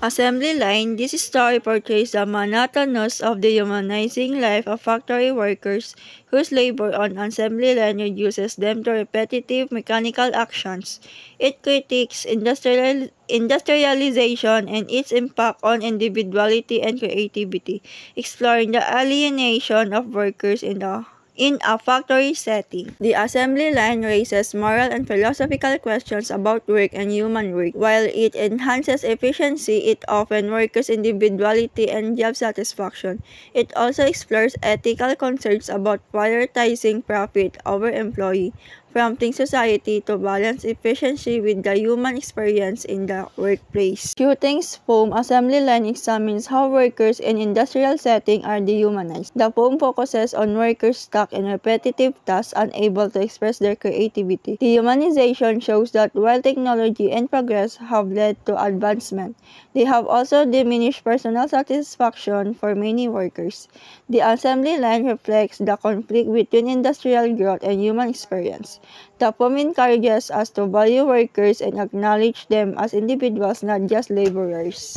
Assembly line. This story portrays the monotonous of the humanizing life of factory workers whose labor on assembly line reduces them to repetitive mechanical actions. It critiques industrialization and its impact on individuality and creativity, exploring the alienation of workers in a factory setting. The assembly line raises moral and philosophical questions about work and human work. While it enhances efficiency, it often worsens individuality and job satisfaction. It also explores ethical concerns about prioritizing profit over employee, prompting society to balance efficiency with the human experience in the workplace. Cuting's poem Assembly Line examines how workers in industrial settings are dehumanized. The poem focuses on workers stuck in repetitive tasks, unable to express their creativity. Dehumanization shows that while technology and progress have led to advancement, they have also diminished personal satisfaction for many workers. The assembly line reflects the conflict between industrial growth and human experience. The poem encourages us to value workers and acknowledge them as individuals, not just laborers.